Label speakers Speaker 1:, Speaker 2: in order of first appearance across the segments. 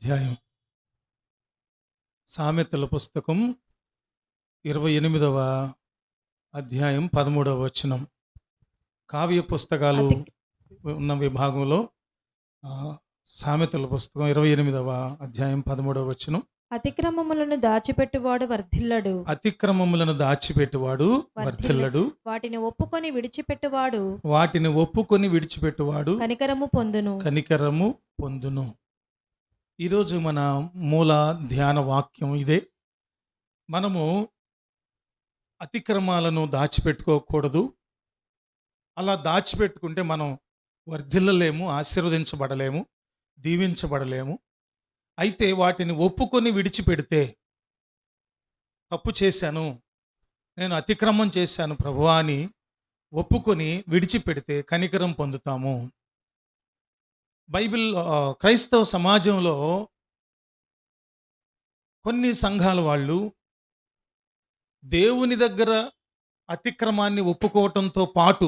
Speaker 1: అధ్యాయం. సామెతల పుస్తకం 28వ అధ్యాయం 13వ వచనం. కావ్య పుస్తకాలు
Speaker 2: అతి
Speaker 1: ఉన్న విభాగంలో సామెతల పుస్తకం 28వ అధ్యాయం 13వ వచనం.
Speaker 2: అతిక్రమములను దాచిపెట్టువాడు వర్ధిల్లడు.
Speaker 1: అతిక్రమములను దాచిపెట్టువాడు వర్ధిల్లడు.
Speaker 2: వాటిని ఒప్పుకొని
Speaker 1: విడిచిపెట్టువాడు
Speaker 2: కనికరము
Speaker 1: పొందును. ఈరోజు మన మూల ధ్యాన వాక్యం ఇదే. మనము అతిక్రమాలను దాచిపెట్టుకోకూడదు. అలా దాచిపెట్టుకుంటే మనం వర్ధిల్లలేము, ఆశీర్వదించబడలేము, దీవించబడలేము. అయితే వాటిని ఒప్పుకొని విడిచిపెడితే, తప్పు చేశాను, నేను అతిక్రమం చేశాను ప్రభువా అని ఒప్పుకొని విడిచిపెడితే కనికరం పొందుతాము. బైబిల్ క్రైస్తవ సమాజంలో కొన్ని సంఘాల వాళ్ళు దేవుని దగ్గర అతిక్రమాన్ని ఒప్పుకోవటంతో పాటు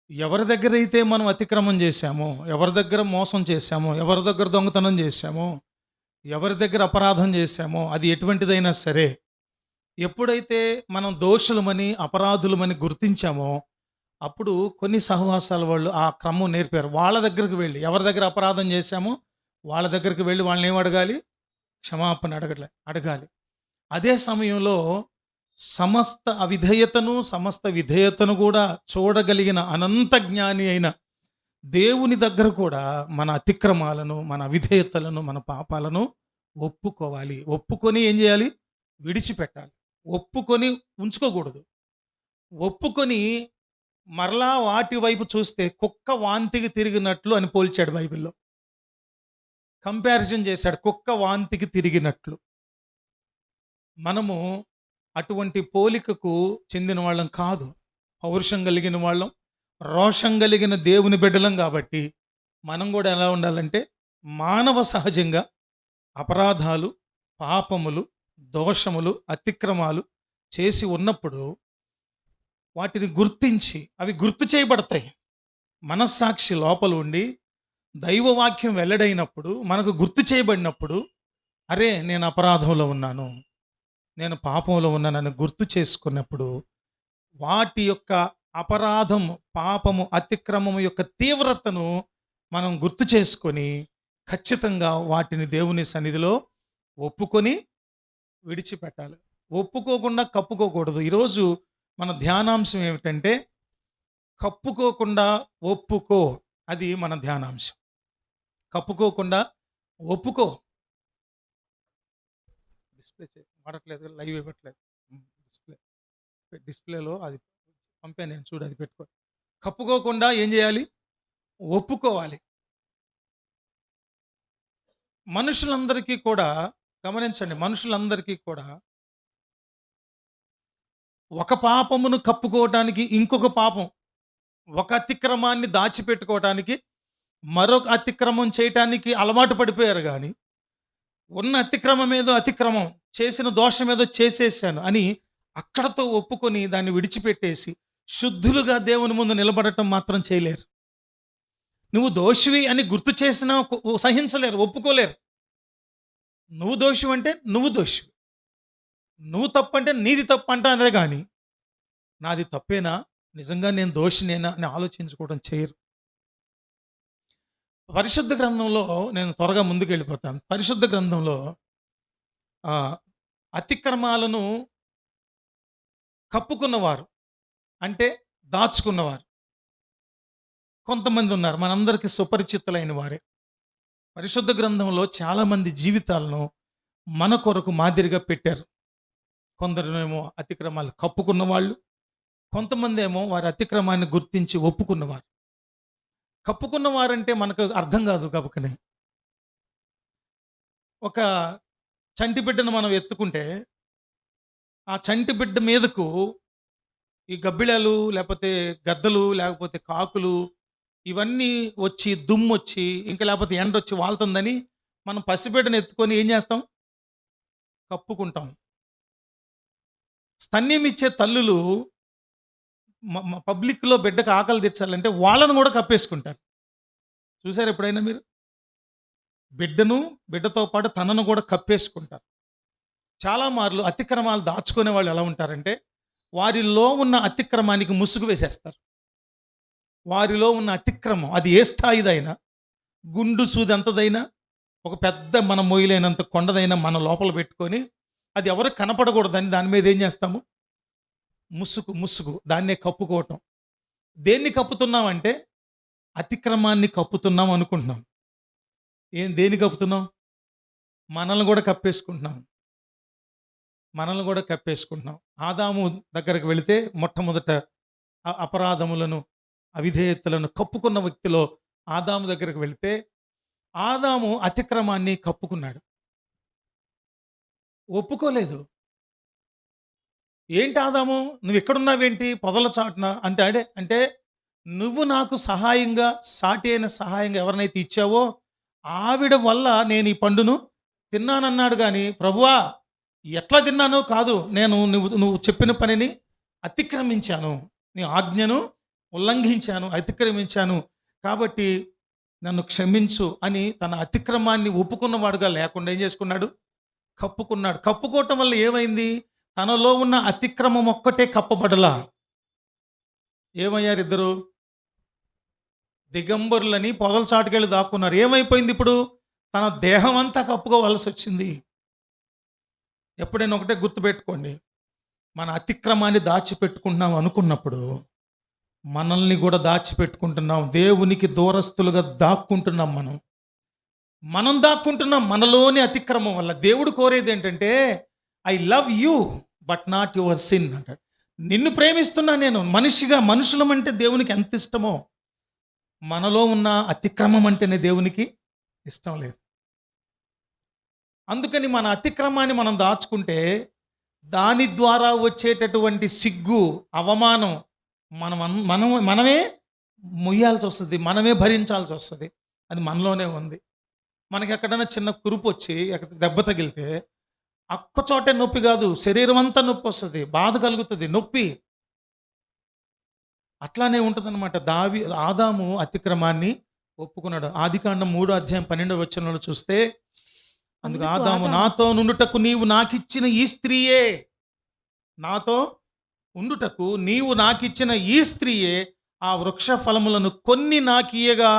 Speaker 1: ఎవరి దగ్గర అయితే మనం అతిక్రమం చేశామో, ఎవరి దగ్గర మోసం చేశామో, ఎవరి దగ్గర దొంగతనం చేశామో, ఎవరి దగ్గర అపరాధం చేశామో, అది ఎటువంటిదైనా సరే, ఎప్పుడైతే మనం దోషులమని అపరాధులమని గుర్తించామో అప్పుడు కొన్ని సహవాసాల వాళ్ళు ఆ క్రమం నేర్పారు. వాళ్ళ దగ్గరికి వెళ్ళి, ఎవరి దగ్గర అపరాధం చేశామో వాళ్ళ దగ్గరికి వెళ్ళి వాళ్ళని ఏం అడగాలి? క్షమాపణ అడగాలి. అదే సమయంలో సమస్త విధేయతను కూడా చూడగలిగిన అనంత జ్ఞాని అయిన దేవుని దగ్గర కూడా మన అతిక్రమాలను, మన అవిధేయతలను, మన పాపాలను ఒప్పుకోవాలి. ఒప్పుకొని ఏం చేయాలి? విడిచిపెట్టాలి. ఒప్పుకొని ఉంచుకోకూడదు. ఒప్పుకొని మరలా వాటి వైపు చూస్తే కుక్క వాంతికి తిరిగినట్లు అని పోల్చాడు బైబిల్లో. కంపారిజన్ చేశాడు, కుక్క వాంతికి తిరిగినట్లు. మనము అటువంటి పోలికకు చెందిన వాళ్ళం కాదు. పౌరుషం కలిగిన వాళ్ళం, రోషం కలిగిన దేవుని బిడ్డలం. కాబట్టి మనం కూడా ఎలా ఉండాలంటే, మానవ సహజంగా అపరాధాలు, పాపములు, దోషములు, అతిక్రమాలు చేసి ఉన్నప్పుడు వాటిని గుర్తించి అవి గుర్తు చేయబడతాయి. మనస్సాక్షి లోపల ఉండి దైవవాక్యం వెల్లడైనప్పుడు, మనకు గుర్తు చేయబడినప్పుడు, అరే నేను అపరాధంలో ఉన్నాను, నేను పాపంలో ఉన్నానని గుర్తు చేసుకున్నప్పుడు వాటి యొక్క అపరాధము, పాపము, అతిక్రమము యొక్క తీవ్రతను మనం గుర్తు చేసుకొని ఖచ్చితంగా వాటిని దేవుని సన్నిధిలో ఒప్పుకొని విడిచిపెట్టాలి. ఒప్పుకోకుండా కప్పుకోకూడదు. ఈరోజు మన ధ్యానాంశం ఏమిటంటే, కప్పుకోకుండా ఒప్పుకో. అది మన ధ్యానాంశం. కప్పుకోకుండా ఒప్పుకో. వాడట్లేదు, లైవ్ ఇవ్వట్లేదు. డిస్ప్లేలో అది పంపాను నేను, చూడు, అది పెట్టుకో. కప్పుకోకుండా ఏం చేయాలి? ఒప్పుకోవాలి. మనుషులందరికీ కూడా గమనించండి, మనుషులందరికీ కూడా ఒక పాపమును కప్పుకోవటానికి ఇంకొక పాపం, ఒక అతిక్రమాన్ని దాచిపెట్టుకోవటానికి మరొక అతిక్రమం చేయటానికి అలవాటు పడిపోయారు. కానీ ఉన్న అతిక్రమం ఏదో అతిక్రమం, చేసిన దోషం ఏదో చేసేసాను అని అక్కడతో ఒప్పుకొని దాన్ని విడిచిపెట్టేసి శుద్ధులుగా దేవుని ముందు నిలబడటం మాత్రం చేయలేరు. నువ్వు దోషివి అని గుర్తు చేసినా సహించలేరు, ఒప్పుకోలేరు. నువ్వు దోషివి అంటే నువ్వు దోషివి, నువ్వు తప్పు అంటే నీది తప్పు అంటానే కానీ నాది తప్పేనా, నిజంగా నేను దోషినేనా అని ఆలోచించుకోవడం చేయరు. పరిశుద్ధ గ్రంథంలో, నేను త్వరగా ముందుకు వెళ్ళిపోతాను. పరిశుద్ధ గ్రంథంలో అతిక్రమాలను కప్పుకున్నవారు అంటే దాచుకున్నవారు కొంతమంది ఉన్నారు. మనందరికీ సుపరిచితులైన వారే. పరిశుద్ధ గ్రంథంలో చాలామంది జీవితాలను మన కొరకు మాదిరిగా పెట్టారు. కొందరునేమో అతిక్రమాలు కప్పుకున్న వాళ్ళు, కొంతమంది ఏమో వారి అతిక్రమాన్ని గుర్తించి ఒప్పుకున్నవారు. కప్పుకున్నవారంటే మనకు అర్థం కాదు. కాబట్టి ఒక చంటి బిడ్డను మనం ఎత్తుకుంటే ఆ చంటి బిడ్డ మీదకు ఈ గబ్బిళాలు, లేకపోతే గద్దలు, లేకపోతే కాకులు, ఇవన్నీ వచ్చి దుమ్ము వచ్చి, ఇంకా లేకపోతే ఎండ వచ్చి వాళ్తుందని మనం పసిబిడ్డను ఎత్తుకొని ఏం చేస్తాం? కప్పుకుంటాం. స్తన్యం ఇచ్చే తల్లులు పబ్లిక్లో బిడ్డకు ఆకలి తీర్చాలంటే వాళ్ళను కూడా కప్పేసుకుంటారు. చూసారు ఎప్పుడైనా మీరు? బిడ్డను, బిడ్డతో పాటు తనను కూడా కప్పేసుకుంటారు. చాలా మార్లు అతిక్రమాలు దాచుకునే వాళ్ళు ఎలా ఉంటారంటే, వారిలో ఉన్న అతిక్రమానికి ముసుగు వేసేస్తారు. వారిలో ఉన్న అతిక్రమం అది ఏ స్థాయిదైనా, గుండు సూదెంతదైనా, ఒక పెద్ద మనం మొయ్యలేనంత కొండదైనా మన లోపల పెట్టుకొని, అది ఎవరికి కనపడకూడదని దాని మీద ఏం చేస్తాము? ముసుగు దాన్నే కప్పుకోవటం. దేన్ని కప్పుతున్నామంటే అతిక్రమాన్ని కప్పుతున్నాం అనుకుంటున్నాం. దేన్ని కప్పుతున్నాం? మనల్ని కూడా కప్పేసుకుంటున్నాం. ఆదాము దగ్గరకు వెళితే మొట్టమొదట అపరాధములను, అవిధేయతలను కప్పుకున్న వ్యక్తిలో ఆదాము దగ్గరకు వెళితే, ఆదాము అతిక్రమాన్ని కప్పుకున్నాడు, ఒప్పుకోలేదు. ఏంటి ఆదాము, నువ్వు ఎక్కడున్నావేంటి పొదల చాటున అంటే నువ్వు నాకు సహాయంగా, సాటి అయిన సహాయంగా ఎవరినైతే ఇచ్చావో ఆవిడ వల్ల నేను ఈ పండును తిన్నానన్నాడు. కానీ ప్రభువా ఎట్లా తిన్నానో కాదు, నేను నువ్వు చెప్పిన పనిని అతిక్రమించాను, నీ ఆజ్ఞను ఉల్లంఘించాను, అతిక్రమించాను, కాబట్టి నన్ను క్షమించు అని తన అతిక్రమాన్ని ఒప్పుకున్నవాడుగా లేకుండా ఏం చేసుకున్నాడు? కప్పుకున్నాడు. కప్పుకోవటం వల్ల ఏమైంది? తనలో ఉన్న అతిక్రమం ఒక్కటే కప్పబడలా. ఏమయ్యారు ఇద్దరు? దిగంబరులని పొదల చాటుకెళ్ళి దాక్కున్నారు. ఏమైపోయింది ఇప్పుడు? తన దేహం అంతా కప్పుకోవాల్సి వచ్చింది. ఎప్పుడైనా ఒకటే గుర్తుపెట్టుకోండి, మన అతిక్రమాన్ని దాచిపెట్టుకుంటున్నాం అనుకున్నప్పుడు మనల్ని కూడా దాచిపెట్టుకుంటున్నాం. దేవునికి దూరస్తులుగా దాక్కుంటున్నాం. మనం దాక్కుంటున్నాం మనలోని అతిక్రమం వల్ల. దేవుడు కోరేది ఏంటంటే, I love you but not your sin అంటాడు. నిన్ను ప్రేమిస్తున్నా నేను. మనుషులం అంటే దేవునికి ఎంత ఇష్టమో, మనలో ఉన్న అతిక్రమం అంటేనే దేవునికి ఇష్టం లేదు. అందుకని మన అతిక్రమాన్ని మనం దాచుకుంటే దాని ద్వారా వచ్చేటటువంటి సిగ్గు, అవమానం మనమే మొయ్యాల్సి వస్తుంది, మనమే భరించాల్సి వస్తుంది. అది మనలోనే ఉంది. మనకి ఎక్కడైనా చిన్న కురుపు వచ్చి దెబ్బ తగిలితే చోటే నొప్పి కాదు, శరీరం అంతా నొప్పి వస్తుంది, బాధ కలుగుతుంది, నొప్పి. అట్లానే ఉంటుందన్నమాట. ఆదాము అతిక్రమాన్ని ఒప్పుకున్నాడు. ఆదికాండం 3:12 చూస్తే, అందుకు ఆదాము, నాతో నుండుటకు నీవు నాకిచ్చిన ఈ స్త్రీయే, నాతో ఉండుటకు నీవు నాకిచ్చిన ఈ స్త్రీయే ఆ వృక్ష ఫలములను కొన్ని నాకియగా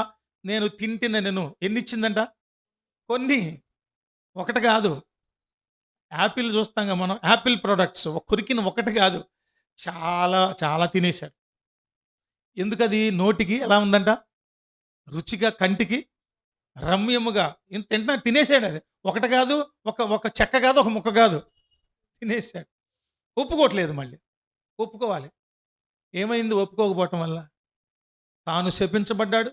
Speaker 1: నేను తింటినెను. ఎన్నిచ్చిందంట? కొన్ని, ఒకటి కాదు. యాపిల్ చూస్తాంగా మనం, యాపిల్ ప్రొడక్ట్స్ కొరికిన ఒకటి కాదు, చాలా చాలా తినేశాడు. ఎందుకది? నోటికి ఎలా ఉందంట? రుచిగా, కంటికి రమ్యముగా. ఇంత తినేసాడు. అది ఒకటి కాదు, ఒక చెక్క కాదు, ఒక ముక్క కాదు, తినేసాడు. ఒప్పుకోవట్లేదు. మళ్ళీ ఒప్పుకోవాలి. ఏమైంది ఒప్పుకోకపోవటం వల్ల? తాను శపించబడ్డాడు,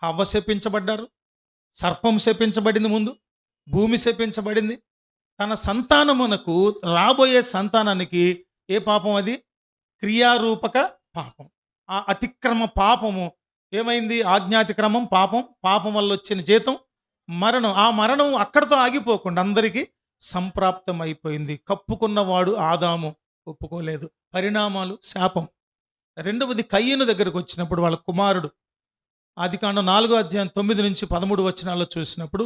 Speaker 1: హవ్వ శపించబడ్డారు, సర్పం శపించబడింది, ముందు భూమి శపించబడింది. తన సంతానమునకు, రాబోయే సంతానానికి ఏ పాపం అది? క్రియారూపక పాపం. ఆ అతిక్రమ పాపము ఏమైంది? ఆజ్ఞాతిక్రమం పాపం. పాపం వల్ల వచ్చిన జీతం మరణం. ఆ మరణం అక్కడితో ఆగిపోకుండా అందరికీ సంప్రాప్తం అయిపోయింది. కప్పుకున్నవాడు ఆదాము ఒప్పుకోలేదు. పరిణామాలు శాపం. రెండవది కయ్యను దగ్గరకు వచ్చినప్పుడు వాళ్ళ కుమారుడు, ఆదికాండం 4:9-13 చూసినప్పుడు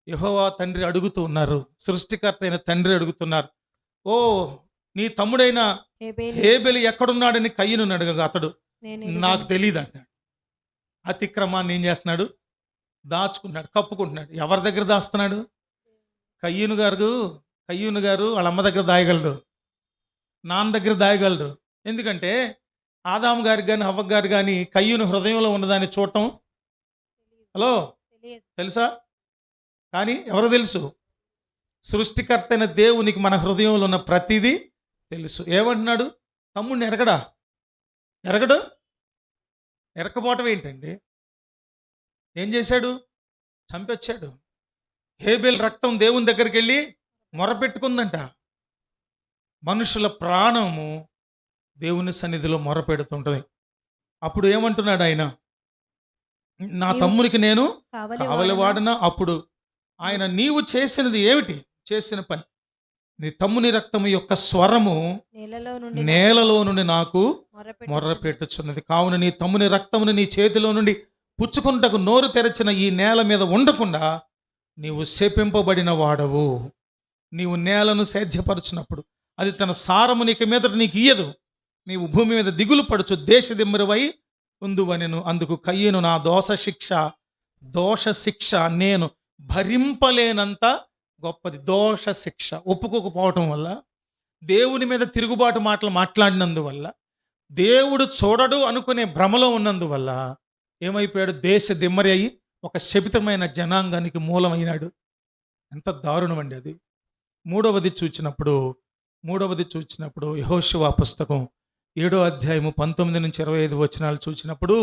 Speaker 1: యెహోవా తండ్రి అడుగుతూ ఉన్నారు, సృష్టికర్త అయిన తండ్రి అడుగుతున్నారు, ఓ నీ తమ్ముడైన హేబెలు ఎక్కడున్నాడని కయ్యను అడగగా అతడు నాకు తెలియదు అంటాడు. అతిక్రమాన్ని ఏం చేస్తున్నాడు? దాచుకుంటున్నాడు, కప్పుకుంటున్నాడు. ఎవరి దగ్గర దాస్తున్నాడు? కయ్యూను గారు వాళ్ళ అమ్మ దగ్గర దాయగలడు, నాన్న దగ్గర దాయగలడు. ఎందుకంటే ఆదాము గారికి కానీ హవ్వ గారు కానీ కయ్యూను హృదయంలో ఉన్నదాన్ని చూడటం తెలుసా? కానీ ఎవరు తెలుసు? సృష్టికర్త అయిన దేవునికి మన హృదయంలో ఉన్న ప్రతిదీ తెలుసు. ఏమంటున్నాడు? తమ్ముడిని ఎరగడు. ఎరకపోవటం ఏంటండి? ఏం చేశాడు? చంపొచ్చాడు. హేబెల్ రక్తం దేవుని దగ్గరికి వెళ్ళి మొరపెట్టుకుందంట. మనుషుల ప్రాణము దేవుని సన్నిధిలో మొరపెడుతుంటుంది. అప్పుడు ఏమంటున్నాడు ఆయన? నా తమ్మునికి నేను కావలివాడనా? అప్పుడు ఆయన, నీవు చేసినది ఏమిటి? చేసిన పని, నీ తమ్ముని రక్తము యొక్క స్వరము నేలలో నుండి నాకు మొర్రపెట్టుచున్నది. కావున నీ తమ్ముని రక్తమును నీ చేతిలో నుండి పుచ్చుకుంటకు నోరు తెరచిన ఈ నేల మీద ఉండకుండా నీవు శపింపబడిన వాడవు. నీవు నేలను సేద్యపరచినప్పుడు అది తన సారము నీకు మీదట నీకు ఇయ్యదు. నీవు భూమి మీద దిగులు పడుచు దేశదిమ్మరివై ఉందువనెను. అందుకు కయ్యను, నా దోష శిక్ష నేను భరింపలేనంత గొప్పది. దోష శిక్ష ఒప్పుకోకపోవటం వల్ల, దేవుని మీద తిరుగుబాటు మాటలు మాట్లాడినందువల్ల, దేవుడు చూడడు అనుకునే భ్రమలో ఉన్నందువల్ల ఏమైపోయాడు? దేశ దిమ్మరి అయి ఒక శపితమైన జనాంగానికి మూలమైనాడు. ఎంత దారుణం అండి అది. మూడవది చూచినప్పుడు యెహోషువ పుస్తకం 7వ అధ్యాయము 19 నుంచి 25 వచనాలు చూచినప్పుడు,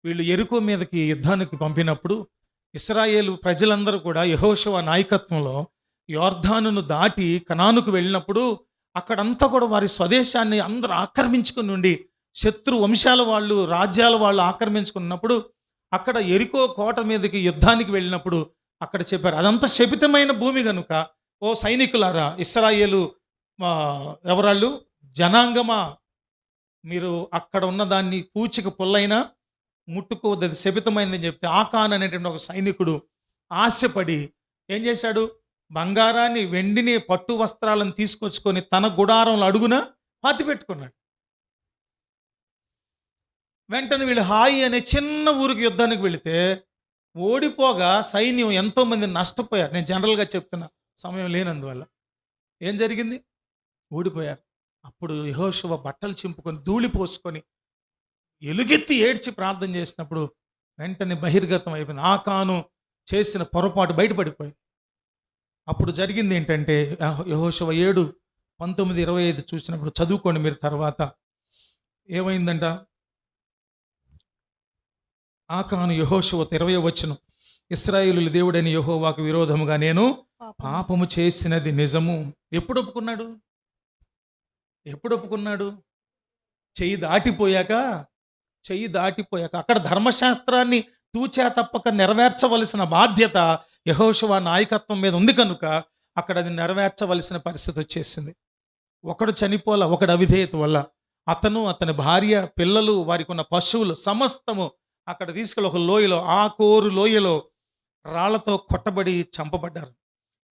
Speaker 1: వీళ్ళు యెరికో మీదకి యుద్ధానికి పంపినప్పుడు ఇశ్రాయేలు ప్రజలందరూ కూడా యెహోషువ నాయకత్వంలో యొర్దానును దాటి కనానుకు వెళ్ళినప్పుడు అక్కడంతా కూడా వారి స్వదేశాన్ని అందరూ ఆక్రమించుకుని ఉండి, శత్రు వంశాల వాళ్ళు, రాజ్యాల వాళ్ళు ఆక్రమించుకున్నప్పుడు అక్కడ యెరికో కోట మీదకి యుద్ధానికి వెళ్ళినప్పుడు అక్కడ చెప్పారు, అదంతా శపితమైన భూమి కనుక ఓ సైనికులారా, ఇశ్రాయేలు ఎవరాళ్ళు జనాంగమా, మీరు అక్కడ ఉన్న దాన్ని పూచిక పుల్లైనా ముట్టుకోవద్దు, అది శపితమైందని చెప్తే ఆకాన్ అనేటువంటి ఒక సైనికుడు ఆశపడి ఏం చేశాడు? బంగారాన్ని, వెండిని, పట్టు వస్త్రాలను తీసుకొచ్చుకొని తన గుడారంలో అడుగున పాతిపెట్టుకున్నాడు. వెంటనే వీళ్ళు హాయి అనే చిన్న ఊరికి యుద్ధానికి వెళితే ఓడిపోగా సైన్యం ఎంతోమంది నష్టపోయారు. నేను జనరల్గా చెప్తున్నా, సమయం లేనందువల్ల. ఏం జరిగింది? ఓడిపోయారు. అప్పుడు యెహోషువ బట్టలు చింపుకొని ధూళి పోసుకొని ఎలుగెత్తి ఏడ్చి ప్రార్థన చేసినప్పుడు వెంటనే బహిర్గతం అయిపోయింది. ఆకాను చేసిన పొరపాటు బయటపడిపోయింది. అప్పుడు జరిగింది ఏంటంటే, యెహోషువ 7:19-25 చూసినప్పుడు చదువుకోండి మీరు తర్వాత. ఏమైందంట? ఆకాను యెహోషువతో 20వ వచనం, ఇశ్రాయేలుల దేవుడైన యెహోవాకు విరోధముగా నేను పాపము చేసినది నిజము. ఎప్పుడు ఒప్పుకున్నాడు? చెయ్యి దాటిపోయాక అక్కడ ధర్మశాస్త్రాన్ని తూచా తప్పక నెరవేర్చవలసిన బాధ్యత యెహోషువ నాయకత్వం మీద ఉంది కనుక అక్కడ అది నెరవేర్చవలసిన పరిస్థితి వచ్చేసింది. ఒకడు చనిపోల, ఒకడు అవిధేయత వల్ల అతను, అతని భార్య, పిల్లలు, వారికి ఉన్న పశువులు సమస్తము అక్కడ తీసుకెళ్ళి ఒక లోయలో, ఆకోరు లోయలో రాళ్లతో కొట్టబడి చంపబడ్డారు.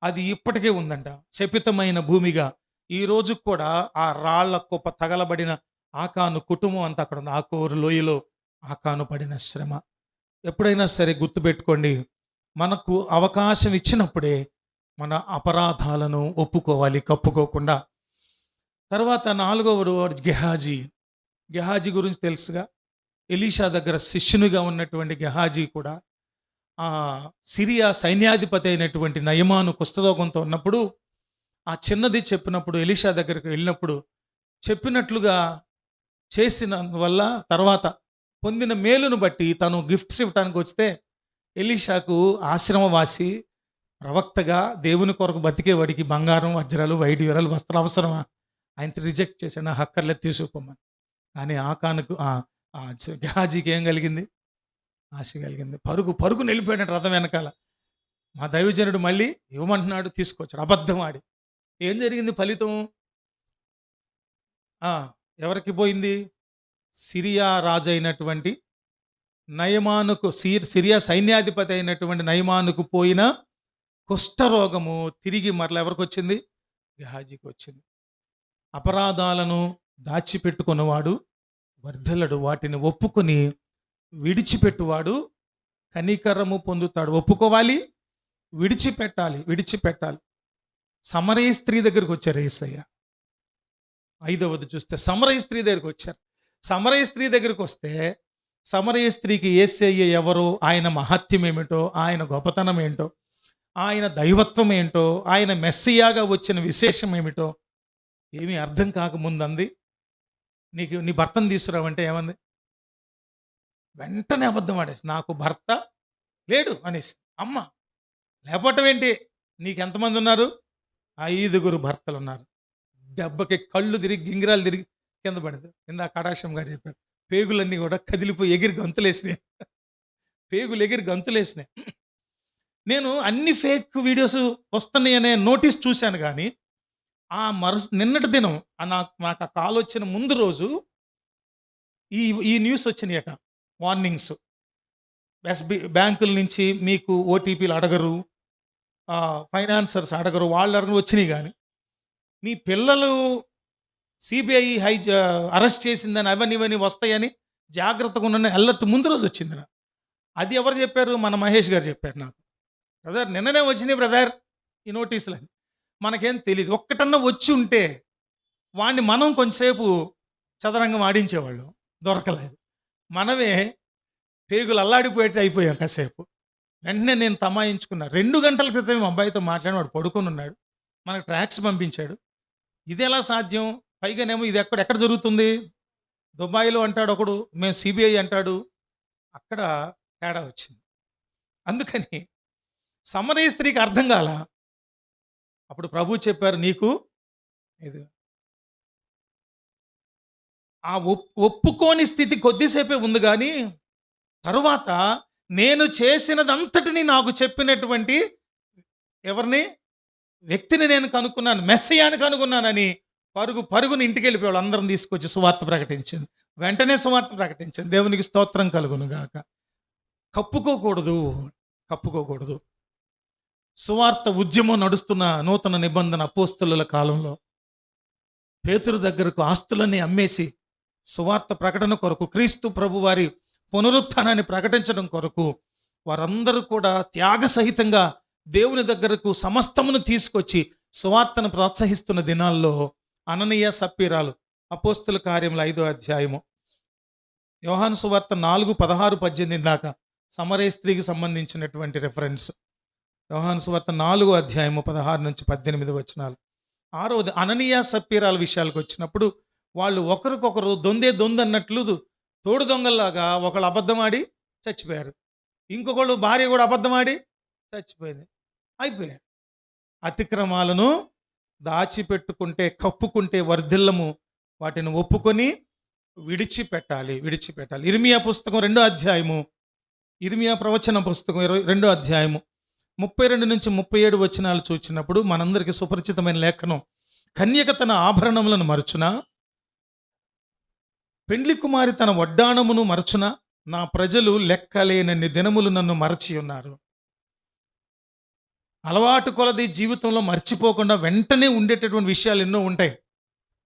Speaker 1: అది ఇప్పటికే ఉందంట శపితమైన భూమిగా. ఈ రోజు కూడా ఆ రాళ్ల కుప్ప తగలబడిన ఆకాను కుటుంబం అంతా అక్కడ ఉంది. ఆకోరు లోయలో ఆకాను పడిన శ్రమ. ఎప్పుడైనా సరే గుర్తుపెట్టుకోండి, మనకు అవకాశం ఇచ్చినప్పుడే మన అపరాధాలను ఒప్పుకోవాలి, కప్పుకోకుండా. తర్వాత 4వడు గెహాజీ గురించి తెలుసుగా. ఎలీషా దగ్గర శిష్యునిగా ఉన్నటువంటి గెహాజీ కూడా సిరియా సైన్యాధిపతి అయినటువంటి నయమాను కుష్ఠరోగంతో ఉన్నప్పుడు ఆ చిన్నది చెప్పినప్పుడు ఎలీషా దగ్గరికి వెళ్ళినప్పుడు చెప్పినట్లుగా చేసినందువల్ల తర్వాత పొందిన మేలును బట్టి తను గిఫ్ట్స్ ఇవ్వటానికి వస్తే ఎలీషాకు ఆశ్రమవాసి ప్రవక్తగా దేవుని కొరకు బతికేవాడికి బంగారం, వజ్రాలు, వైడూర్యాలు, వస్త్రాలు అవసరమా? ఆయన రిజెక్ట్ చేశాడు, నా హక్కర్లే తీసుకోమని. కానీ ఆకానుకు గెహాజీకి ఏం కలిగింది? ఆశ కలిగింది. పరుగు నిలిపోయాడు రథం వెనకాల. మా దైవజనుడు మళ్ళీ ఇవ్వమంటున్నాడు, తీసుకొచ్చాడు. అబద్ధం ఆడి ఏం జరిగింది? ఫలితం ఎవరికి పోయింది? సిరియా రాజు అయినటువంటి నయమానుకు, సిరియా సైన్యాధిపతి అయినటువంటి నయమానుకు పోయిన కుష్ఠరోగము తిరిగి మరలా ఎవరికి వచ్చింది? గెహాజీకి వచ్చింది. అపరాధాలను దాచిపెట్టుకున్నవాడు వర్ధిల్లడు, వాటిని ఒప్పుకొని విడిచిపెట్టువాడు కనికరము పొందుతాడు. ఒప్పుకోవాలి, విడిచిపెట్టాలి. సమరయ స్త్రీ దగ్గరికి వచ్చారు యేసయ్య. 5వది చూస్తే సమరయ స్త్రీ దగ్గరికి వచ్చారు. సమరయ స్త్రీ దగ్గరికి వస్తే సమరయ స్త్రీకి యేసయ్య ఎవరో, ఆయన మహత్యం ఏమిటో, ఆయన గొప్పతనం ఏంటో, ఆయన దైవత్వం ఏంటో, ఆయన మెస్సియాగా వచ్చిన విశేషం ఏమిటో ఏమీ అర్థం కాకముందంది, నీ భర్తను తీసుకురావంటే ఏమంది? వెంటనే అబద్ధం ఆడేసి, నాకు భర్త లేడు అనేసి. అమ్మ లేకపోవటం ఏంటి? నీకు ఎంతమంది ఉన్నారు? 5 భర్తలు ఉన్నారు. దెబ్బకి కళ్ళు తిరిగి, గింగిరాలు తిరిగి కింద పడింది. కింద కటాక్షం గారు చెప్పారు, పేగులన్నీ కూడా కదిలిపోయి ఎగిరి గంతులేసినాయి. నేను అన్ని ఫేక్ వీడియోస్ వస్తున్నాయి అనే నోటీస్ చూశాను, కానీ నిన్నటి దినం నాకు ఆ కాల్ వచ్చిన ముందు రోజు ఈ న్యూస్ వచ్చినాయట, వార్నింగ్స్. బ్యాంకుల నుంచి మీకు ఓటీపీలు అడగరు, ఫైనాన్సర్స్ అడగరు, వాళ్ళు అడగరు, వచ్చినాయి కానీ మీ పిల్లలు సిబిఐ అరెస్ట్ చేసిందని అవన్నీ ఇవన్నీ వస్తాయని జాగ్రత్తగా ఉన్న అలర్ట్ ముందు రోజు వచ్చింది నాకు. అది ఎవరు చెప్పారు? మన మహేష్ గారు చెప్పారు నాకు. బ్రదర్ నిన్ననే వచ్చినాయి బ్రదర్ ఈ నోటీసులు అని. మనకేం తెలియదు. ఒక్కటన్నా వచ్చి ఉంటే వాడిని మనం కొంచెంసేపు చదరంగం ఆడించేవాళ్ళం. దొరకలేదు. మనమే పేగులు అల్లాడిపోయేట్టు అయిపోయాం కాసేపు. వెంటనే నేను తమాయించుకున్నా. 2 గంటల క్రితం మా అబ్బాయితో మాట్లాడి వాడు పడుకొని ఉన్నాడు. మనకు ట్రాక్స్ పంపించాడు. ఇది ఎలా సాధ్యం? పైగానేమో ఇది ఎక్కడ జరుగుతుంది? దుబాయ్లో అంటాడు ఒకడు, మేము సిబిఐ అంటాడు. అక్కడ తేడా వచ్చింది. అందుకని సమరయ స్త్రీకి అర్థం కాల. అప్పుడు ప్రభు చెప్పారు, నీకు ఇది ఆ ఒప్పుకోని స్థితి కొద్దిసేపే ఉంది కానీ తరువాత నేను చేసినదంతటిని నాకు చెప్పినటువంటి ఎవరిని వ్యక్తిని నేను కనుక్కున్నాను, మెస్సయాని కనుక్కున్నానని పరుగుని ఇంటికి వెళ్ళిపోయాడు. అందరం తీసుకొచ్చి సువార్త ప్రకటించింది. వెంటనే సువార్త ప్రకటించింది. దేవునికి స్తోత్రం కలుగును గాక. కప్పుకోకూడదు. సువార్త ఉద్యమం నడుస్తున్న నూతన నిబంధన అపోస్తలుల కాలంలో పేతురు దగ్గరకు ఆస్తులన్నీ అమ్మేసి సువార్త ప్రకటన కొరకు, క్రీస్తు ప్రభు వారి పునరుత్థానాన్ని ప్రకటించడం కొరకు వారందరూ కూడా త్యాగసహితంగా దేవుని దగ్గరకు సమస్తమును తీసుకొచ్చి సువార్తను ప్రోత్సహిస్తున్న దినాల్లో అననీయ సప్పీరాలు అపోస్తుల కార్యములు 5వ అధ్యాయము, యోహాను సువార్త 4:16-18 దాకా సమరయ స్త్రీకి సంబంధించినటువంటి రెఫరెన్స్. యోహాను సువార్త 4వ అధ్యాయము 16-18 వచనాలు. 6వది అననీయ సప్పీరాల విషయాలకు వచ్చినప్పుడు వాళ్ళు ఒకరికొకరు దొందన్నట్లు తోడు దొంగల్లాగా ఒకళ్ళు అబద్ధమాడి చచ్చిపోయారు. ఇంకొకళ్ళు భార్య కూడా అబద్ధమాడి చచ్చిపోయింది. అయిపోయారు. అతిక్రమాలను దాచిపెట్టుకుంటే కప్పుకుంటే వర్ధిల్లము, వాటిని ఒప్పుకొని విడిచిపెట్టాలి. ఇర్మియా పుస్తకం 2వ అధ్యాయము, ఇర్మియా ప్రవచన పుస్తకం 2వ అధ్యాయము 32-37 వచనాలు చూచినప్పుడు మనందరికీ సుపరిచితమైన లేఖనం. కన్యక తన ఆభరణములను మరచునా, పెండ్లి కుమారి తన వడ్డాణమును మరచునా, నా ప్రజలు లెక్కలేనన్ని దినములు నన్ను మరచి ఉన్నారు. అలవాటు కొలది జీవితంలో మర్చిపోకుండా వెంటనే ఉండేటటువంటి విషయాలు ఎన్నో ఉంటాయి.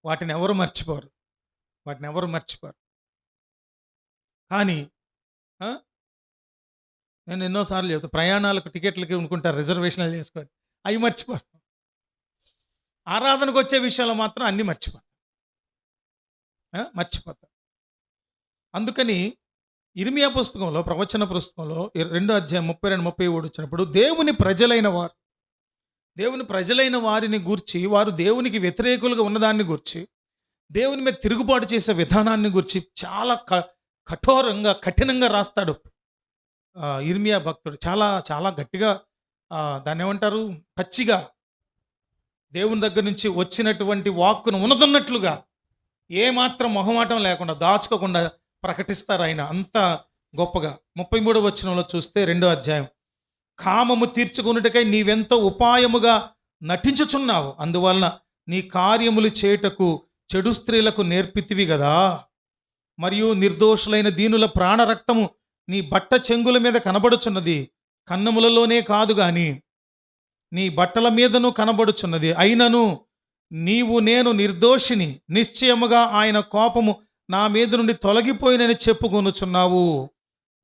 Speaker 1: వాటిని ఎవరు మర్చిపోరు. కానీ నేను ఎన్నోసార్లు చెప్తాను, ప్రయాణాలకు టికెట్లకి అనుకుంటారు, రిజర్వేషన్లు చేసుకోండి, అవి మర్చిపోరు. ఆరాధనకు వచ్చే విషయాలు మాత్రం అన్నీ మర్చిపోతారు. అందుకని ఇర్మియా పుస్తకంలో, ప్రవచన పుస్తకంలో 2వ అధ్యాయం 32-37 వచ్చినప్పుడు దేవుని ప్రజలైన వారిని గూర్చి, వారు దేవునికి వ్యతిరేకులుగా ఉన్నదాన్ని గూర్చి, దేవుని మీద తిరుగుబాటు చేసే విధానాన్ని గురించి చాలా కఠినంగా రాస్తాడు ఇర్మియా భక్తుడు. చాలా చాలా గట్టిగా, దాన్ని ఏమంటారు, పచ్చిగా దేవుని దగ్గర నుంచి వచ్చినటువంటి వాక్కును ఉన్నదన్నట్లుగా ఏమాత్రం మొహమాటం లేకుండా దాచుకోకుండా ప్రకటిస్తారు ఆయన. అంత గొప్పగా 33వ వచనంలో చూస్తే 2వ అధ్యాయం, కామము తీర్చుకొనుటకై నీవెంతో ఉపాయముగా నటించుచున్నావు, అందువలన నీ కార్యములు చేయుటకు చెడు స్త్రీలకు నేర్పితివి గదా. మరియు నిర్దోషులైన దీనుల ప్రాణరక్తము నీ బట్ట చెంగుల మీద కనబడుచున్నది, కన్నములలోనే కాదు గాని నీ బట్టల మీదను కనబడుచున్నది. అయినను నీవు నేను నిర్దోషిని, నిశ్చయముగా ఆయన కోపము నా మీద నుండి తొలగిపోయినని చెప్పుకొనుచున్నావు.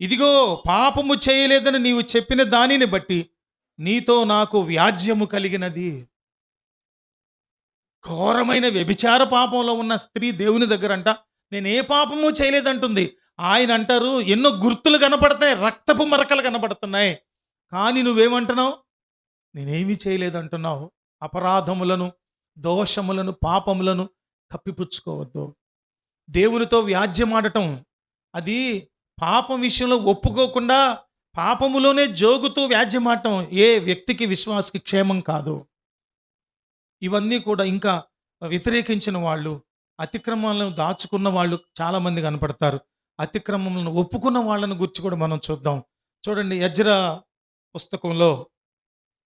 Speaker 1: ఇదిగో పాపము చేయలేదని నీవు చెప్పిన దానిని బట్టి నీతో నాకు వ్యాజ్యము కలిగినది. ఘోరమైన వ్యభిచార పాపంలో ఉన్న స్త్రీ దేవుని దగ్గరంట నేను ఏ పాపము చేయలేదంటుంది. ఆయన అంటారు, ఎన్నో గుర్తులు కనపడతాయి, రక్తపు మరకలు కనపడుతున్నాయి, కానీ నువ్వేమంటున్నావు? నేనేమీ చేయలేదంటున్నావు. అపరాధములను, దోషములను, పాపములను కప్పిపుచ్చుకోవద్దు. దేవునితో వ్యాజ్యమాడటం, అది పాపం విషయంలో ఒప్పుకోకుండా పాపములోనే జోగుతూ వ్యాజ్యమాడటం ఏ వ్యక్తికి, విశ్వాసకి క్షేమం కాదు. ఇవన్నీ కూడా ఇంకా వ్యతిరేకించిన వాళ్ళు, అతిక్రమాలను దాచుకున్న వాళ్ళు చాలామంది కనపడతారు. అతిక్రమములను ఒప్పుకున్న వాళ్ళని గురించి కూడా మనం చూద్దాం. చూడండి, ఎజ్రా పుస్తకంలో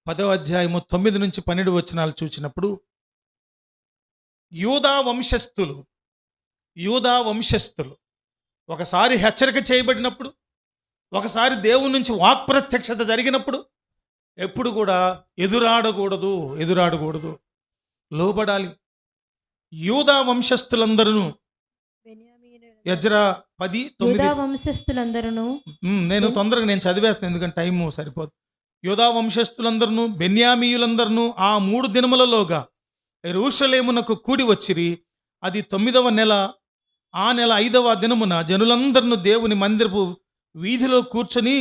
Speaker 1: 10వ అధ్యాయము 9-12 వచనాలు చూసినప్పుడు యూదా వంశస్థులు ఒకసారి హెచ్చరిక చేయబడినప్పుడు, ఒకసారి దేవుని నుంచి వాక్ ప్రత్యక్షత జరిగినప్పుడు ఎప్పుడు కూడా ఎదురాడకూడదు, లోబడాలి. యూదా వంశస్థులందరూ ఎజ్రా 10:9.
Speaker 2: యూదా వంశస్థులందరూ
Speaker 1: నేను తొందరగా నేను చదివేస్తాను ఎందుకంటే టైము సరిపోదు. యూదా వంశస్థులందరూ బెన్యామీయులందరూ ఆ 3 దినములలోగా యెరూషలేమునకు కూడి వచ్చిరి. అది 9వ నెల. ఆ నెల 5వ దినమున జనులందరూ దేవుని మందిరపు వీధిలో కూర్చొని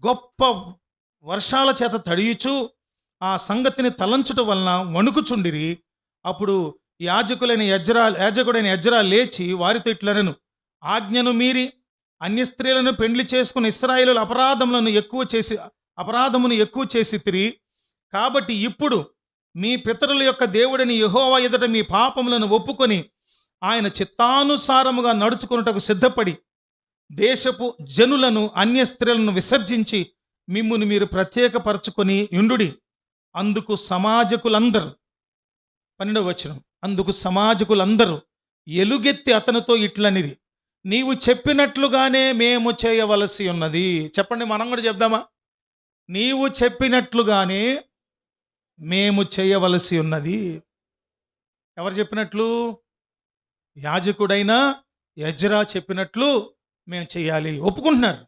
Speaker 1: గొప్ప వర్షాల చేత తడియుచు ఆ సంగతిని తలంచుట వలన వణుకుచుండిరి. అప్పుడు యాజకుడైన ఎజ్రా లేచి వారితో ఇట్లనెను, ఆజ్ఞను మీరి అన్య స్త్రీలను పెండ్లి చేసుకుని ఇశ్రాయేలు అపరాధమును ఎక్కువ చేసితిరి. కాబట్టి ఇప్పుడు మీ పితరుల యొక్క దేవుడని యెహోవా ఎదుట మీ పాపములను ఒప్పుకొని ఆయన చిత్తానుసారముగా నడుచుకొనుటకు సిద్ధపడి దేశపు జనులను అన్య స్త్రీలను విసర్జించి మిమ్మును మీరు ప్రత్యేకపరచుకొని యుండుడి. అందుకు సమాజకులందరూ ఎలుగెత్తి అతనితో ఇట్లనిరి, నీవు చెప్పినట్లుగానే మేము చేయవలసి ఉన్నది. చెప్పండి, మనం కూడా చెప్దామా? నీవు చెప్పినట్లుగానే మేము చేయవలసి ఉన్నది. ఎవరు చెప్పినట్లు? యాజకుడైన ఎజ్రా చెప్పినట్లు మేము చేయాలి. ఒప్పుకుంటున్నారు.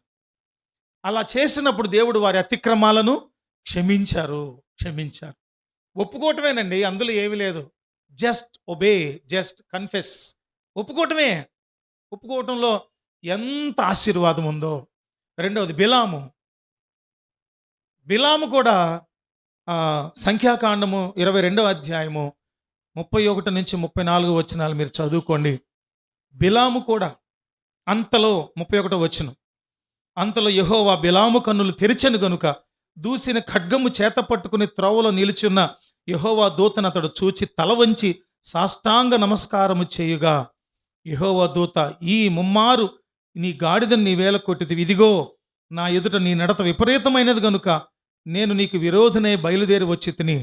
Speaker 1: అలా చేసినప్పుడు దేవుడు వారి అతిక్రమాలను క్షమించారు. ఒప్పుకోవటమేనండి, అందులో ఏమీ లేదు. Just obey, just confess. ఒప్పుకోవటంలో ఎంత ఆశీర్వాదం ఉందో. రెండవది బిలాము కూడా సంఖ్యాకాండము 22వ అధ్యాయము 31 నుంచి 34 వచనాలు మీరు చదువుకోండి. బిలాము కూడా అంతలో 31వ వచనం, అంతలో యెహోవా బిలాము కన్నులు తెరిచెను గనుక దూసిన ఖడ్గము చేత పట్టుకుని త్రోవలో నిలిచున్న యెహోవా దూతను అతడు చూచి తల వంచి సాష్టాంగ నమస్కారము చేయుగా, యెహోవా దూత, ఈ ముమ్మారు నీ గాడిదను నీ వేల కొట్టిది, ఇదిగో నా ఎదుట నీ నడత విపరీతమైనది గనుక నేను నీకు విరోధనే బయలుదేరి వచ్చి తిని.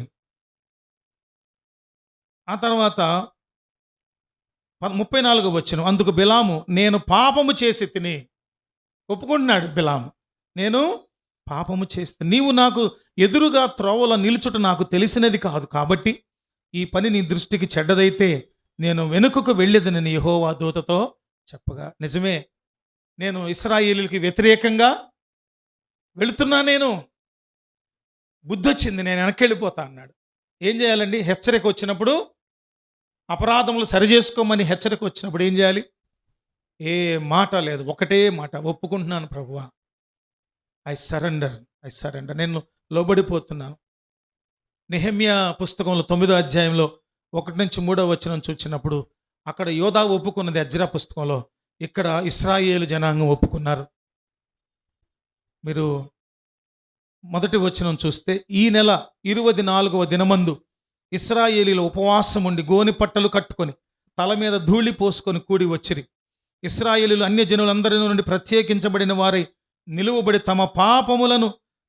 Speaker 1: ఆ తర్వాత 34వ వచనం, అందుకు బిలాము, నేను పాపము చేసి తిని. ఒప్పుకుంటున్నాడు బిలాము, నేను పాపము చేస్తే నీవు నాకు ఎదురుగా త్రోవలో నిలుచుట నాకు తెలిసినది కాదు, కాబట్టి ఈ పని నీ దృష్టికి చెడ్డదైతే నేను వెనుకకు వెళ్ళేదనని యెహోవా దూతతో చెప్పగా, నిజమే, నేను ఇశ్రాయేలీయులకి వ్యతిరేకంగా వెళుతున్నా, నేను బుద్ధి వచ్చింది, నేను వెనక్కి అన్నాడు. ఏం చేయాలండి? హెచ్చరిక వచ్చినప్పుడు, అపరాధములు సరిచేసుకోమని హెచ్చరిక వచ్చినప్పుడు ఏం చేయాలి? ఏ మాట లేదు, ఒకటే మాట, ఒప్పుకుంటున్నాను ప్రభువా, ఐ సరెండర్, నేను లోబడిపోతున్నాను. నెహెమ్యా పుస్తకంలో 9వ అధ్యాయంలో 1 నుంచి 3వ వచనం చూచినప్పుడు అక్కడ యోధా ఒప్పుకున్నది ఎజ్రా పుస్తకంలో, ఇక్కడ ఇశ్రాయేలు జనాంగం ఒప్పుకున్నారు. మీరు మొదటి వచనం చూస్తే, ఈ నెల 24వ దినమందు ఇశ్రాయేలీలు ఉపవాసం ఉండి గోని పట్టలు కట్టుకొని తల మీద ధూళి పోసుకొని కూడి వచ్చిరి. ఇశ్రాయేలీలు అన్య జనులందరి నుండి ప్రత్యేకించబడిన వారై నిలువబడి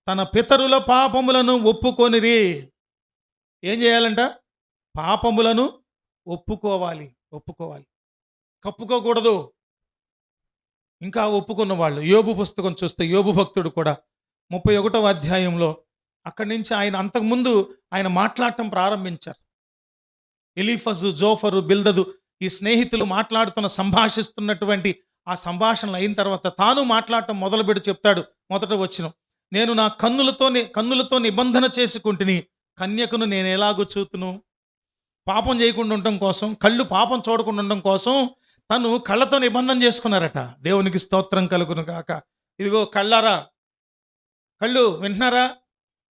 Speaker 1: తన పితరుల పాపములను ఒప్పుకొనిరి. ఏం చేయాలంట? పాపములను ఒప్పుకోవాలి. కప్పుకోకూడదు. ఇంకా ఒప్పుకున్న వాళ్ళు, యోబు పుస్తకం చూస్తే యోబు భక్తుడు కూడా 31వ అధ్యాయంలో అక్కడి నుంచి అంతకుముందు ఆయన మాట్లాడటం ప్రారంభించారు. ఎలీఫజు, జోఫరు, బిల్దదు ఈ స్నేహితులు సంభాషిస్తున్నటువంటి ఆ సంభాషణలు అయిన తర్వాత తాను మాట్లాడటం మొదలుపెట్టి చెప్తాడు. మొదట వచనం, నేను నా కన్నులతో నిబంధన చేసుకుంటుని, కన్యకను నేను ఎలాగో చూతును. పాపం చేయకుండా ఉండటం కోసం, కళ్ళు పాపం చూడకుండా ఉండడం కోసం తను కళ్ళతో నిబంధన చేసుకున్నారట. దేవునికి స్తోత్రం కలుగును కాక. ఇదిగో కళ్ళారా, కళ్ళు వింటున్నారా,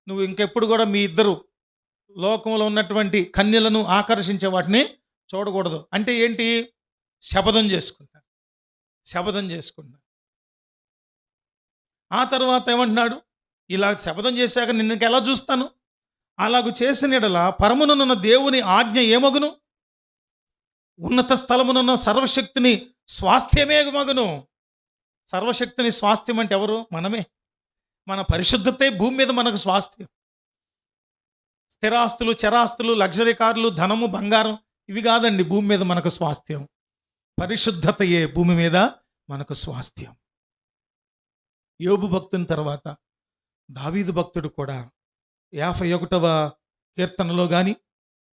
Speaker 1: నువ్వు ఇంకెప్పుడు కూడా మీ ఇద్దరు లోకంలో ఉన్నటువంటి కన్యలను ఆకర్షించే వాటిని చూడకూడదు. అంటే ఏంటి? శపథం చేసుకుంటారు. ఆ తర్వాత ఏమంటున్నాడు? ఇలా శపథం చేశాక నిన్ను ఎలా చూస్తాను? అలాగూ చేసిన యెడల పరమునున్న దేవుని ఆజ్ఞ ఏమగును? ఉన్నత స్థలమునున్న సర్వశక్తిని స్వాస్థ్యమే మగును. సర్వశక్తిని స్వాస్థ్యం అంటే ఎవరు? మనమే. మన పరిశుద్ధతే భూమి మీద మనకు స్వాస్థ్యం. స్థిరాస్తులు, చరాస్తులు, లగ్జరీ కార్లు, ధనము, బంగారం ఇవి కాదండి భూమి మీద మనకు స్వాస్థ్యం. పరిశుద్ధతయే భూమి మీద మనకు స్వాస్థ్యం. యోబు భక్తుని తర్వాత దావీదు భక్తుడు కూడా 51వ కీర్తనలో కానీ,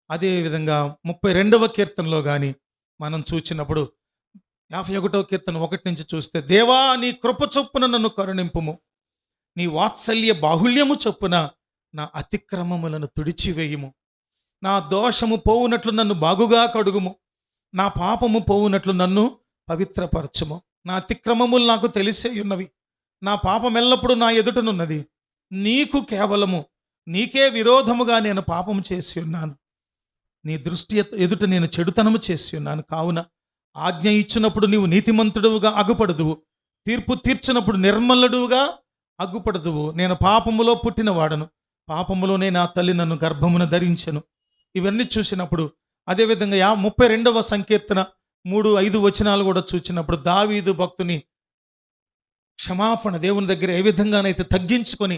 Speaker 1: అదేవిధంగా 32వ కీర్తనలో కానీ మనం చూచినప్పుడు 51వ కీర్తన 1 నుంచి చూస్తే, దేవా నీ కృప చొప్పున నన్ను కరుణింపుము, నీ వాత్సల్య బాహుళ్యము చొప్పున నా అతిక్రమములను తుడిచివేయుము, నా దోషము పోవునట్లు నన్ను బాగుగా కడుగుము, నా పాపము పోవునట్లు నన్ను పవిత్రపరచుము. నా అతిక్రమములు నాకు తెలిసే ఉన్నవి, నా పాపం ఎల్లప్పుడూ నా ఎదుటనున్నది. నీకు కేవలము నీకే విరోధముగా నేను పాపము చేసి ఉన్నాను, నీ దృష్టి ఎదుట నేను చెడుతనము చేసి ఉన్నాను. కావున ఆజ్ఞ ఇచ్చినప్పుడు నీవు నీతిమంతుడుగా అగుపడదువు, తీర్పు తీర్చినప్పుడు నిర్మలుడుగా అగ్గుపడదువు. నేను పాపములో పుట్టిన వాడను, పాపములోనే నా తల్లి నన్ను గర్భమున ధరించెను. ఇవన్నీ చూసినప్పుడు, అదేవిధంగా 32వ సంకీర్తన 3-5 వచనాలు కూడా చూసినప్పుడు, దావీదు భక్తుని క్షమాపణ దేవుని దగ్గర ఏ విధంగానైతే తగ్గించుకొని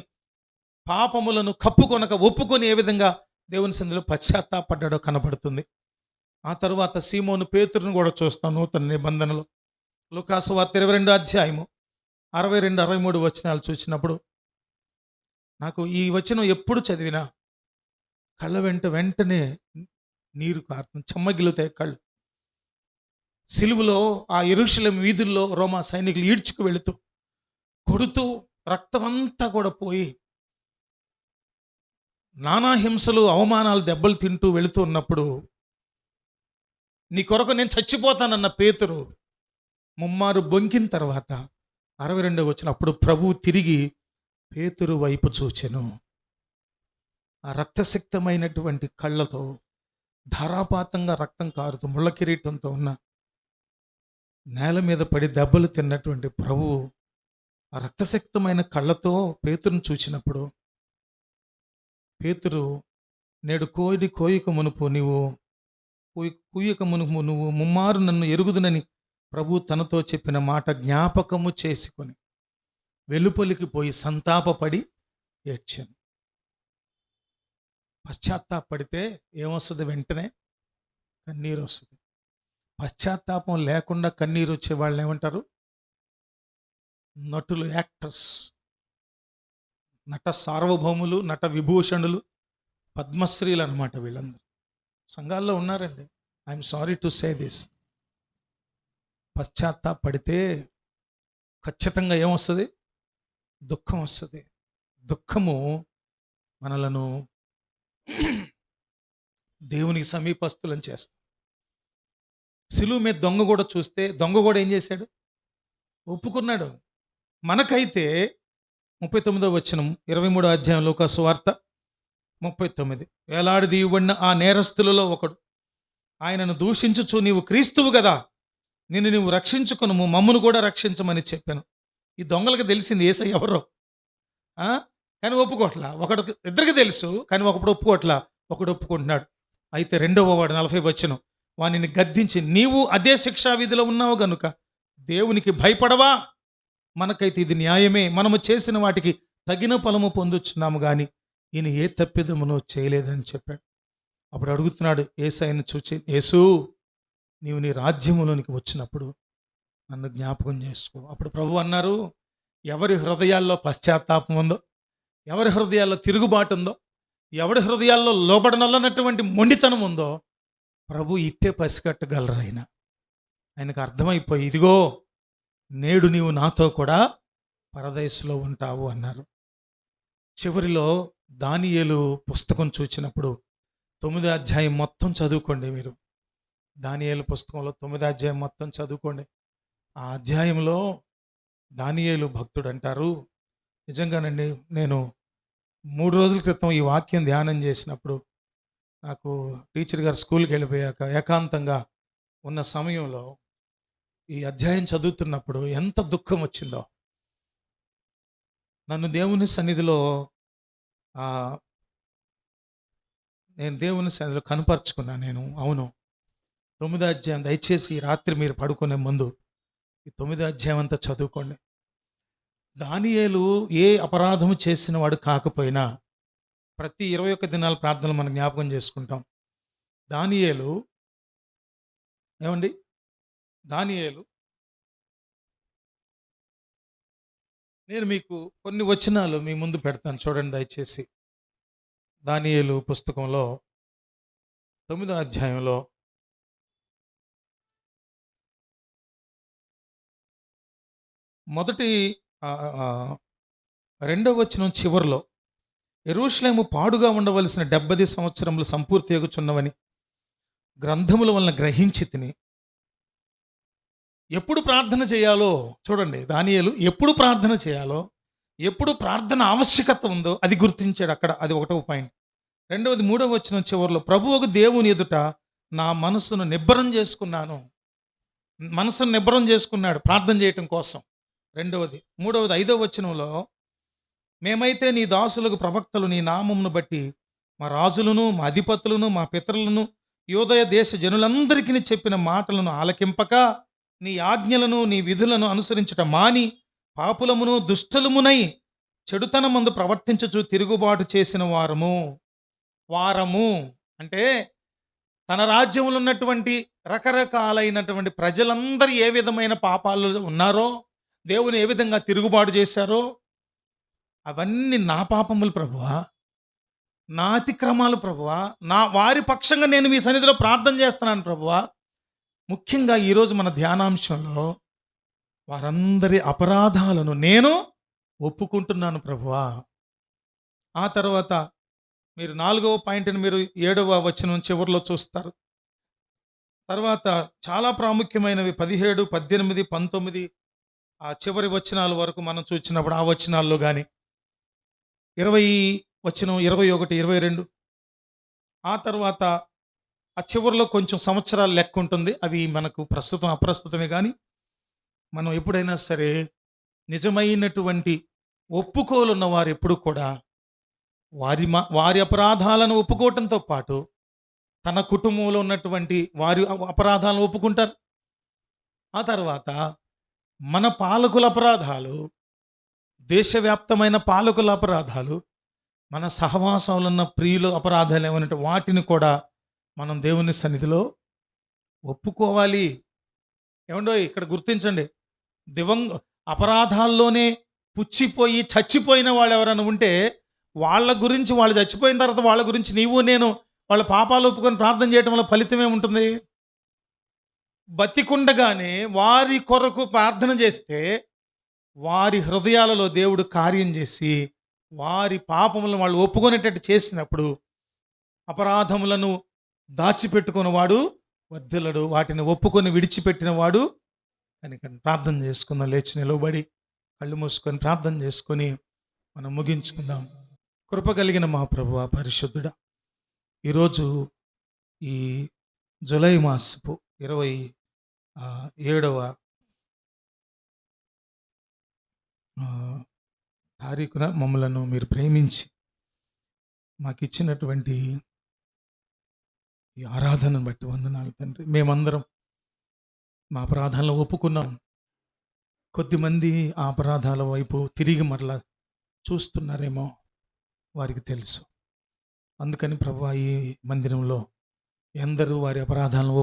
Speaker 1: పాపములను కప్పుకొనక ఒప్పుకొని ఏ విధంగా దేవుని సన్నిధిలో పశ్చాత్తాపడ్డాడో కనబడుతుంది. ఆ తరువాత సీమోను పేతురును కూడా చూస్తాం నూతన నిబంధనలో. లూకాసు వార్త 22వ అధ్యాయము 62-63 వచనాలు చూసినప్పుడు, నాకు ఈ వచనం ఎప్పుడు చదివినా కళ్ళ వెంటనే నీరు కారుతుంది, చెమ్మగిలుతాయి కళ్ళు. సిలువలో ఆ యెరూషలేము వీధుల్లో రోమా సైనికులు ఈడ్చుకు వెళుతూ కొడుతూ రక్తమంతా కూడా పోయి నానా హింసలు, అవమానాలు, దెబ్బలు తింటూ వెళుతూ ఉన్నప్పుడు, నీ కొరకు నేను చచ్చిపోతానన్న పేతురు ముమ్మారు బొంకిన తర్వాత 62 వచనం, అప్పుడు ప్రభువు తిరిగి పేతురు వైపు చూచెను. ఆ రక్తసిక్తమైనటువంటి కళ్ళతో, ధారాపాతంగా రక్తం కారుతూ ముళ్ళ కిరీటంతో ఉన్న నేల మీద పడి దెబ్బలు తిన్నటువంటి ప్రభువు ఆ రక్తసిక్తమైన కళ్ళతో పేతురును చూచినప్పుడు, పేతురు నేడు కోయిక మునుపు నీవు కూయక మునుపు నువ్వు ముమ్మారు నన్ను ఎరుగుదునని ప్రభు తనతో చెప్పిన మాట జ్ఞాపకము చేసుకొని వెలుపలికి పోయి సంతాపపడి ఏడ్చాను. పశ్చాత్తాపడితే ఏమొస్తుంది? వెంటనే కన్నీరు వస్తుంది. పశ్చాత్తాపం లేకుండా కన్నీరు వచ్చే వాళ్ళని ఏమంటారు? నటులు, యాక్టర్స్, నట సార్వభౌములు, నట విభూషణులు, పద్మశ్రీలు అనమాట వీళ్ళందరూ. సంఘాల్లో ఉన్నారండి. I'm sorry to say this. పశ్చాత్తాపడితే ఖచ్చితంగా ఏమొస్తుంది? దుఃఖం వస్తుంది. దుఃఖము మనలను దేవునికి సమీపస్తులను చేస్తుంది. సిలువ మీద దొంగ కూడా చూస్తే, దొంగ కూడా ఏం చేశాడు? ఒప్పుకున్నాడు. మనకైతే 39వ వచనం 23వ అధ్యాయం లూకాసు వార్త 39, వేలాడదీయబడిన ఆ నేరస్తులలో ఒకడు ఆయనను దూషించుచు, నీవు క్రీస్తువు కదా, నిన్ను నీవు రక్షించుకును, మమ్మును కూడా రక్షించమని చెప్పాను. ఈ దొంగలకు తెలిసింది యేసయ్య ఎవరో, కానీ ఒప్పుకోవట్లా. ఇద్దరికి తెలుసు, కానీ ఒకప్పుడు ఒప్పుకోవట్లా, ఒకడు ఒప్పుకుంటున్నాడు. అయితే రెండవ వాడు 40 వచనం, వానిని గద్దించి, నీవు అదే శిక్షావిధిలో ఉన్నావు గనుక దేవునికి భయపడవా? మనకైతే ఇది న్యాయమే, మనము చేసిన వాటికి తగిన ఫలము పొందుచున్నాము, కానీ ఈయన ఏ తప్పిదమును చేయలేదని చెప్పాడు. అప్పుడు అడుగుతున్నాడు యేసయ్యను చూచి, యేసు, నీవు నీ రాజ్యములోనికి వచ్చినప్పుడు నన్ను జ్ఞాపకం చేసుకో. అప్పుడు ప్రభు అన్నారు, ఎవరి హృదయాల్లో పశ్చాత్తాపం ఉందో, ఎవరి హృదయాల్లో తిరుగుబాటు ఉందో, ఎవరి హృదయాల్లో లోబడనల్లనటువంటి మొండితనం ఉందో ప్రభు ఇట్టే పసిగట్టగలరు. ఆయనకు అర్థమైపోయి, ఇదిగో నేడు నీవు నాతో కూడా పరదేశంలో ఉంటావు అన్నారు. చివరిలో దానియేలు పుస్తకం చూచినప్పుడు 9వ అధ్యాయం మొత్తం చదువుకోండి. మీరు దానియేలు పుస్తకంలో 9వ అధ్యాయం మొత్తం చదువుకోండి. ఆ అధ్యాయంలో దానియేలు భక్తుడు అంటారు, నిజంగానండి, నేను 3 రోజుల క్రితం ఈ వాక్యం ధ్యానం చేసినప్పుడు, నాకు టీచర్ గారు స్కూల్కి వెళ్ళిపోయాక ఏకాంతంగా ఉన్న సమయంలో ఈ అధ్యాయం చదువుతున్నప్పుడు ఎంత దుఃఖం వచ్చిందో. నన్ను దేవుని సన్నిధిలో నేను దేవుని సన్నిధిలో కనపరుచుకున్నా. నేను అవును, 9వ అధ్యాయం దయచేసి రాత్రి మీరు పడుకునే ముందు ఈ 9వ అధ్యాయం అంతా చదువుకోండి. దానియేలు ఏ అపరాధము చేసిన వాడు కాకపోయినా ప్రతి 21 దినాల ప్రార్థనలు మనం జ్ఞాపకం చేసుకుంటాం. దానియేలు దానియేలు నేను మీకు కొన్ని వచనాలు మీ ముందు పెడతాను, చూడండి దయచేసి. దానియేలు పుస్తకంలో 9వ అధ్యాయంలో మొదటి రెండవ వచనం చివరిలో, యెరూషలేము పాడుగా ఉండవలసిన 70 సంవత్సరములు సంపూర్తి అగుచున్నవని గ్రంథముల వలన గ్రహించి తిని. ఎప్పుడు ప్రార్థన చేయాలో చూడండి, దానియేలు ఎప్పుడు ప్రార్థన చేయాలో, ఎప్పుడు ప్రార్థన ఆవశ్యకత ఉందో అది గుర్తించాడు అక్కడ. అది ఒకటవ పాయింట్. రెండవది 3వ వచనం చివరిలో, ప్రభువుకు దేవుని ఎదుట నా మనసును నిబ్బరం చేసుకున్నాను. మనసును నిబ్బరం చేసుకున్నాడు ప్రార్థన చేయటం కోసం. రెండవది. మూడవది 5వ వచనంలో, మేమైతే నీ దాసులకు ప్రవక్తలు నీ నామమును బట్టి మా రాజులను మా అధిపతులను మా పితరులను యోదయ దేశ జనులందరికీ చెప్పిన మాటలను ఆలకింపక నీ ఆజ్ఞలను నీ విధులను అనుసరించుట మాని పాపులమును దుష్టలమునై చెడుతనమందు ప్రవర్తించుచు తిరుగుబాటు చేసిన వారము అంటే తన రాజ్యంలో ఉన్నటువంటి రకరకాలైనటువంటి ప్రజలందరూ ఏ విధమైన పాపాలు ఉన్నారో, దేవుని ఏ విధంగా తిరుగుబాటు చేశారో, అవన్నీ నా పాపములు ప్రభువా, నా అతిక్రమాలు ప్రభువా, వారి పక్షంగా నేను మీ సన్నిధిలో ప్రార్థన చేస్తున్నాను ప్రభువా. ముఖ్యంగా ఈరోజు మన ధ్యానాంశంలో వారందరి అపరాధాలను నేను ఒప్పుకుంటున్నాను ప్రభువా. ఆ తర్వాత మీరు 4వ పాయింట్ని మీరు 7వ వచనం చివరిలో చూస్తారు. తర్వాత చాలా ప్రాముఖ్యమైనవి 17, 18, 19 ఆ చివరి వచనాల వరకు మనం చూసినప్పుడు, ఆ వచనాల్లో కానీ 20 వచనం, 21, 22, ఆ తర్వాత ఆ చివరిలో కొంచెం సంవత్సరాల లెక్క ఉంటుంది. అవి మనకు ప్రస్తుతం అప్రస్తుతమే. కానీ మనం ఎప్పుడైనా సరే నిజమైనటువంటి ఒప్పుకోలున్న వారు ఎప్పుడు కూడా వారి అపరాధాలను ఒప్పుకోవటంతో పాటు తన కుటుంబంలో ఉన్నటువంటి వారి అపరాధాలను ఒప్పుకుంటారు. ఆ తర్వాత మన పాలకుల అపరాధాలు, దేశవ్యాప్తమైన పాలకుల అపరాధాలు, మన సహవాసంలో ఉన్న ప్రియుల అపరాధాలు ఏమనంటే వాటిని కూడా మనం దేవుని సన్నిధిలో ఒప్పుకోవాలి. ఏమండో ఇక్కడ గుర్తించండి, అపరాధాల్లోనే పుచ్చిపోయి చచ్చిపోయిన వాళ్ళు ఎవరైనా ఉంటే వాళ్ళ గురించి, వాళ్ళు చచ్చిపోయిన తర్వాత వాళ్ళ గురించి నేను వాళ్ళ పాపాలు ఒప్పుకొని ప్రార్థన చేయడం వల్ల ఫలితం ఏముంటుంది? బతికుండగానే వారి కొరకు ప్రార్థన చేస్తే వారి హృదయాలలో దేవుడు కార్యం చేసి వారి పాపములను వాళ్ళు ఒప్పుకునేటట్టు చేసినప్పుడు అపరాధములను దాచిపెట్టుకున్న వాడు వర్ధిల్లడు, వాటిని ఒప్పుకొని విడిచిపెట్టిన వాడు కనుక. ప్రార్థన చేసుకుందాం, లేచి నిలవబడి కళ్ళు మూసుకొని ప్రార్థన చేసుకొని మనం ముగించుకుందాం. కృప కలిగిన మా ప్రభువా, పరిశుద్ధుడా, ఈరోజు ఈ జూలై మాసపు 27వ తారీఖున మమ్మలను మీరు ప్రేమించి మాకు ఇచ్చినటువంటి ఈ ఆరాధనను బట్టి వందనాలు తండ్రి. మేమందరం మా అపరాధాలను ఒప్పుకున్నాం. కొద్దిమంది ఆ అపరాధాల వైపు తిరిగి మరలా చూస్తున్నారేమో వారికి తెలుసు. అందుకని ప్రభువా, ఈ మందిరంలో ఎందరూ వారి అపరాధాలను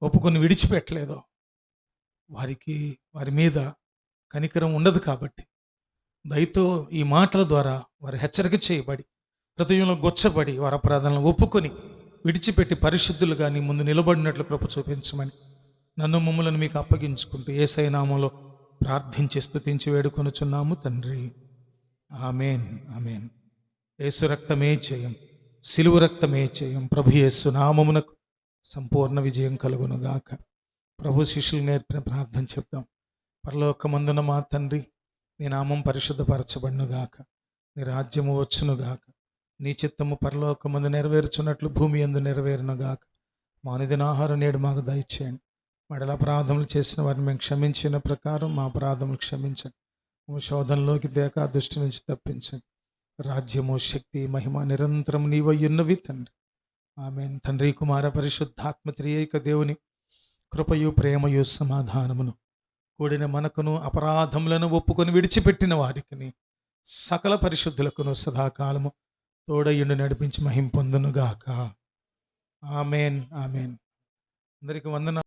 Speaker 1: ఒప్పుకొని విడిచిపెట్టలేదో వారి మీద కనికరం ఉండదు. కాబట్టి దయతో ఈ మాటల ద్వారా వారు హెచ్చరిక చేయబడి హృదయంలో గొచ్చబడి వారి అపరాధాలను ఒప్పుకొని విడిచిపెట్టి పరిశుద్ధులుగా నీ ముందు నిలబడినట్లు కృప చూపించమని నన్ను మమ్మలను మీకు అప్పగించుకుంటూ యేసయ్య నామములో ప్రార్థించి స్తుతించి వేడుకొనుచున్నాము తండ్రి. ఆమేన్, ఆమేన్. యేసు రక్తమే జయం, సిలువ రక్తమే జయం. ప్రభు యేసు నామమునకు సంపూర్ణ విజయం కలుగునుగాక. ప్రభు శిష్యులు నేర్పిన ప్రార్థన చెప్తాం. పరలోకమందున మా తండ్రి, నీ నామం పరిశుద్ధపరచబడునుగాక, నీ రాజ్యము వచ్చునుగాక, నీ చిత్తము పరలోకమందు నెరవేర్చున్నట్లు భూమి యందు నెరవేరునుగాక. మా అనుదిన ఆహారం నేడు మాకు దయచేయండి. మడల అపరాధములు చేసిన వారిని మేము క్షమించిన ప్రకారం మా అపరాధములు క్షమించండి. శోధనలోకి తేక దుష్టి నుంచి తప్పించండి. రాజ్యము, శక్తి, మహిమ నిరంతరం నీవయ్యున్నవి తండ్రి. ఆమేన్. తండ్రి, కుమార, పరిశుద్ధాత్మ త్రియేక దేవుని కృపయు ప్రేమయు సమాధానమును కూడిన మనకును అపరాధములను ఒప్పుకొని విడిచిపెట్టిన వారికి సకల పరిశుద్ధులకును సదాకాలము తోడయుండి నడిపించి మహిం పొందునుగాక. ఆమేన్, ఆమేన్. అందరికి వందన.